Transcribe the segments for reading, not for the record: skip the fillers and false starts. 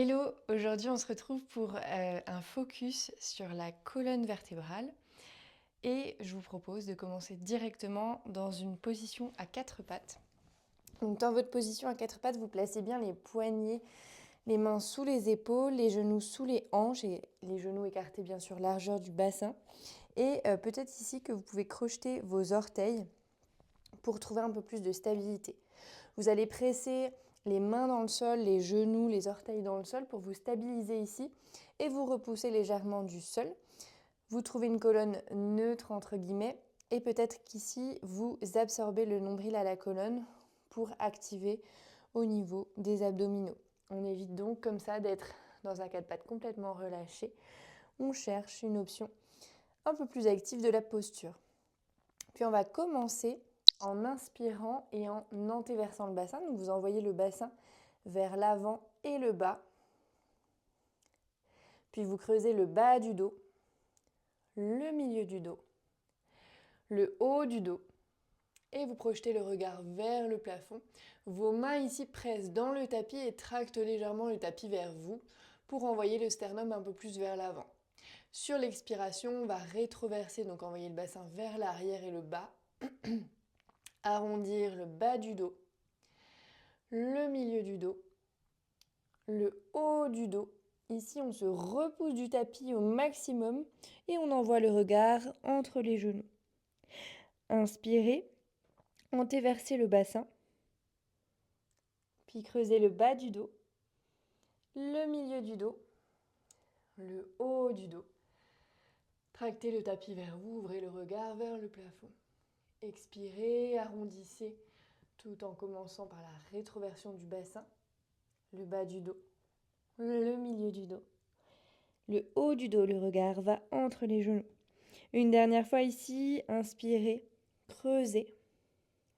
Hello, aujourd'hui on se retrouve pour un focus sur la colonne vertébrale et je vous propose de commencer directement dans une position à quatre pattes. Donc dans votre position à quatre pattes, vous placez bien les poignets, les mains sous les épaules, les genoux sous les hanches et les genoux écartés bien sûr largeur du bassin. Et peut-être ici que vous pouvez crocheter vos orteils pour trouver un peu plus de stabilité. Vous allez presser les mains dans le sol, les genoux, les orteils dans le sol pour vous stabiliser ici et vous repousser légèrement du sol. Vous trouvez une colonne neutre entre guillemets et peut-être qu'ici vous absorbez le nombril à la colonne pour activer au niveau des abdominaux. On évite donc comme ça d'être dans un quatre pattes complètement relâché. On cherche une option un peu plus active de la posture. Puis on va commencer en inspirant et en antéversant le bassin. Donc vous envoyez le bassin vers l'avant et le bas. Puis vous creusez le bas du dos, le milieu du dos, le haut du dos. Et vous projetez le regard vers le plafond. Vos mains ici pressent dans le tapis et tractent légèrement le tapis vers vous pour envoyer le sternum un peu plus vers l'avant. Sur l'expiration, on va rétroverser, donc envoyer le bassin vers l'arrière et le bas. Arrondir le bas du dos, le milieu du dos, le haut du dos. Ici, on se repousse du tapis au maximum et on envoie le regard entre les genoux. Inspirez, antéversez le bassin, puis creusez le bas du dos, le milieu du dos, le haut du dos. Tractez le tapis vers vous, ouvrez le regard vers le plafond. Expirez, arrondissez tout en commençant par la rétroversion du bassin, le bas du dos, le milieu du dos, le haut du dos, le regard va entre les genoux. Une dernière fois ici, inspirez, creusez,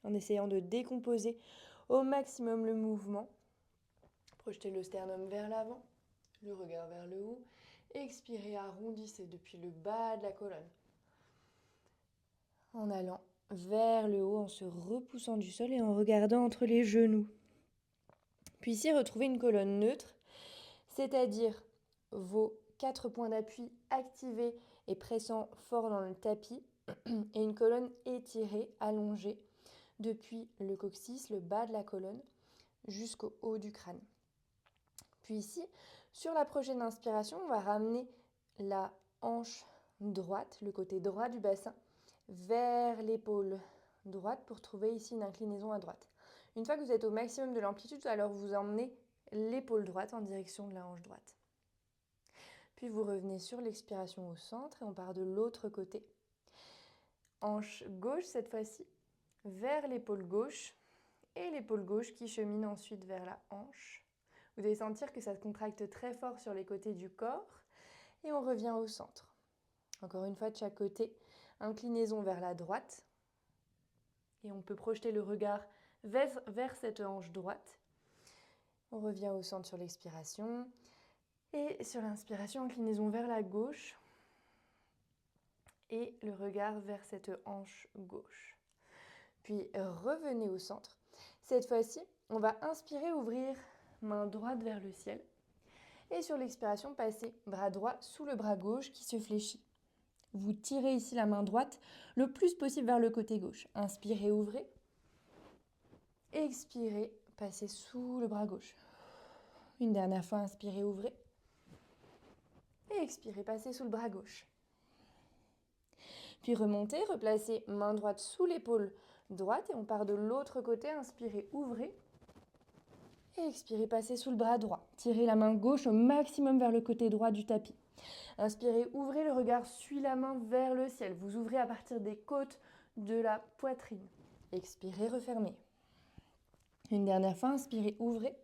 en essayant de décomposer au maximum le mouvement. Projetez le sternum vers l'avant, le regard vers le haut. Expirez, arrondissez depuis le bas de la colonne. En allant vers le haut, en se repoussant du sol et en regardant entre les genoux. Puis ici, retrouvez une colonne neutre, c'est-à-dire vos 4 points d'appui activés et pressant fort dans le tapis et une colonne étirée, allongée depuis le coccyx, le bas de la colonne, jusqu'au haut du crâne. Puis ici, sur la prochaine inspiration, on va ramener la hanche droite, le côté droit du bassin, vers l'épaule droite pour trouver ici une inclinaison à droite. Une fois que vous êtes au maximum de l'amplitude, alors vous emmenez l'épaule droite en direction de la hanche droite. Puis vous revenez sur l'expiration au centre et on part de l'autre côté. Hanche gauche cette fois-ci, vers l'épaule gauche et l'épaule gauche qui chemine ensuite vers la hanche. Vous allez sentir que ça se contracte très fort sur les côtés du corps et on revient au centre. Encore une fois de chaque côté, inclinaison vers la droite et on peut projeter le regard vers cette hanche droite. On revient au centre sur l'expiration et sur l'inspiration, inclinaison vers la gauche et le regard vers cette hanche gauche. Puis revenez au centre. Cette fois-ci, on va inspirer, ouvrir main droite vers le ciel. Et sur l'expiration, passez bras droit sous le bras gauche qui se fléchit. Vous tirez ici la main droite le plus possible vers le côté gauche. Inspirez, ouvrez. Expirez, passez sous le bras gauche. Une dernière fois, inspirez, ouvrez. Et expirez, passez sous le bras gauche. Puis remontez, replacez main droite sous l'épaule droite et on part de l'autre côté. Inspirez, ouvrez. Et expirez, passez sous le bras droit. Tirez la main gauche au maximum vers le côté droit du tapis. Inspirez, ouvrez, le regard suit la main vers le ciel. Vous ouvrez à partir des côtes de la poitrine. Expirez, refermez. Une dernière fois, inspirez, ouvrez.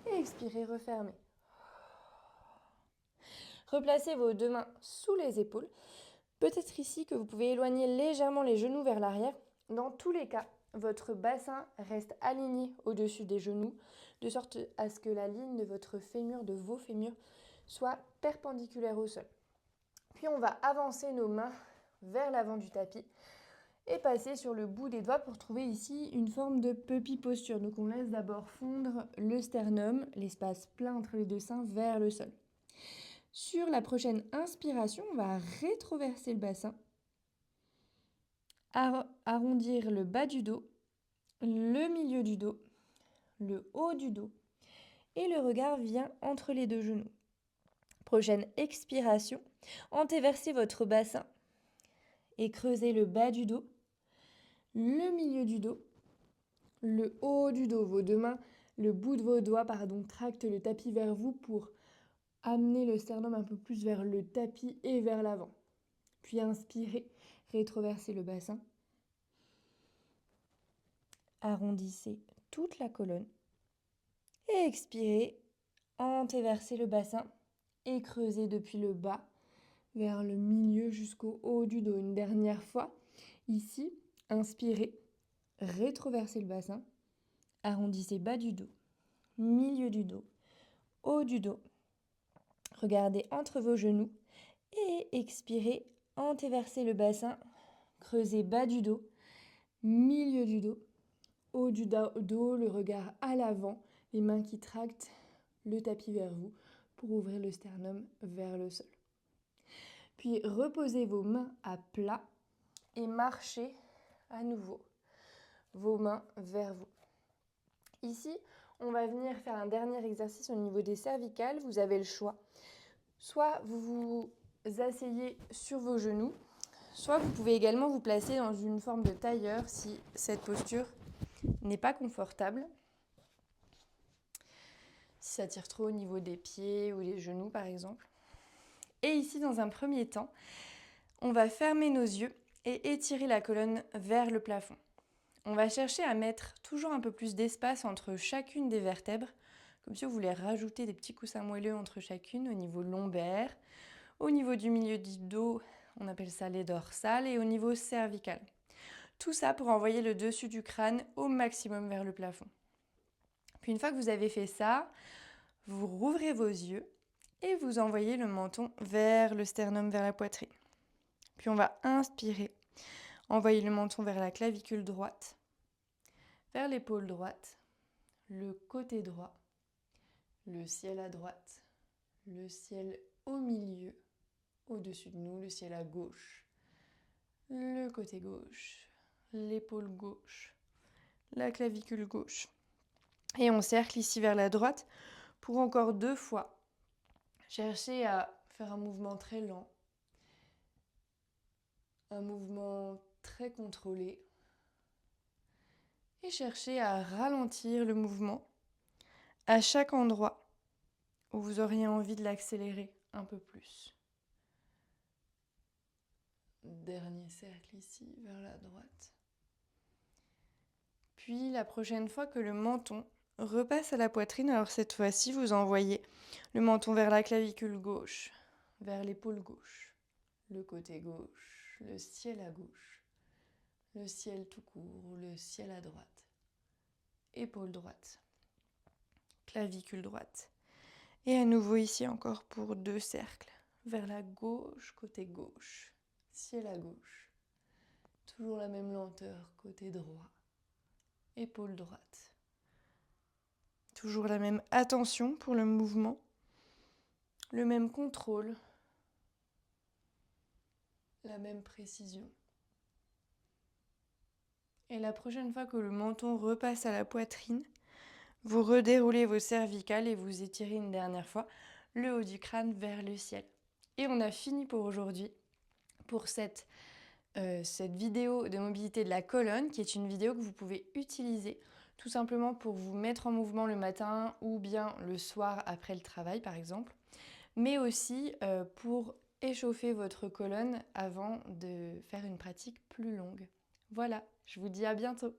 Et expirez, refermez. Replacez vos deux mains sous les épaules. Peut-être ici que vous pouvez éloigner légèrement les genoux vers l'arrière. Dans tous les cas, votre bassin reste aligné au-dessus des genoux, de sorte à ce que la ligne de votre fémur, de vos fémurs, soit perpendiculaire au sol. Puis on va avancer nos mains vers l'avant du tapis et passer sur le bout des doigts pour trouver ici une forme de puppy posture. Donc on laisse d'abord fondre le sternum, l'espace plein entre les deux seins, vers le sol. Sur la prochaine inspiration, on va rétroverser le bassin, arrondir le bas du dos, le milieu du dos, le haut du dos, et le regard vient entre les deux genoux. Prochaine expiration, antéversez votre bassin et creusez le bas du dos, le milieu du dos, le haut du dos. Vos deux mains, le bout de vos doigts, tractent le tapis vers vous pour amener le sternum un peu plus vers le tapis et vers l'avant. Puis inspirez, rétroversez le bassin. Arrondissez toute la colonne. Et expirez, antéversez le bassin et creusez depuis le bas vers le milieu jusqu'au haut du dos. Une dernière fois, ici, inspirez, rétroversez le bassin, arrondissez bas du dos, milieu du dos, haut du dos. Regardez entre vos genoux et expirez, antéversez le bassin, creusez bas du dos, milieu du dos, haut du dos, le regard à l'avant, les mains qui tractent le tapis vers vous pour ouvrir le sternum vers le sol. Puis reposez vos mains à plat et marchez à nouveau vos mains vers vous. Ici, on va venir faire un dernier exercice au niveau des cervicales. Vous avez le choix. Soit vous vous asseyez sur vos genoux, soit vous pouvez également vous placer dans une forme de tailleur si cette posture n'est pas confortable. Si ça tire trop au niveau des pieds ou des genoux par exemple. Et ici, dans un premier temps, on va fermer nos yeux et étirer la colonne vers le plafond. On va chercher à mettre toujours un peu plus d'espace entre chacune des vertèbres, comme si vous voulez rajouter des petits coussins moelleux entre chacune au niveau lombaire, au niveau du milieu du dos, on appelle ça les dorsales, et au niveau cervical. Tout ça pour envoyer le dessus du crâne au maximum vers le plafond. Puis une fois que vous avez fait ça, vous rouvrez vos yeux et vous envoyez le menton vers le sternum, vers la poitrine. Puis on va inspirer, envoyer le menton vers la clavicule droite, vers l'épaule droite, le côté droit, le ciel à droite, le ciel au milieu, au-dessus de nous, le ciel à gauche, le côté gauche, l'épaule gauche, la clavicule gauche. Et on cercle ici vers la droite pour encore 2 fois. Cherchez à faire un mouvement très lent, un mouvement très contrôlé. Et cherchez à ralentir le mouvement à chaque endroit où vous auriez envie de l'accélérer un peu plus. Dernier cercle ici, vers la droite. Puis la prochaine fois que le menton repasse à la poitrine, alors cette fois-ci, vous envoyez le menton vers la clavicule gauche, vers l'épaule gauche, le côté gauche, le ciel à gauche, le ciel tout court, le ciel à droite, épaule droite, clavicule droite. Et à nouveau ici encore pour 2 cercles, vers la gauche, côté gauche, ciel à gauche. Toujours la même lenteur, côté droit, épaule droite. Toujours la même attention pour le mouvement, le même contrôle, la même précision. Et la prochaine fois que le menton repasse à la poitrine, vous redéroulez vos cervicales et vous étirez une dernière fois le haut du crâne vers le ciel. Et on a fini pour aujourd'hui, pour cette vidéo de mobilité de la colonne, qui est une vidéo que vous pouvez utiliser tout simplement pour vous mettre en mouvement le matin ou bien le soir après le travail par exemple, mais aussi pour échauffer votre colonne avant de faire une pratique plus longue. Voilà, je vous dis à bientôt.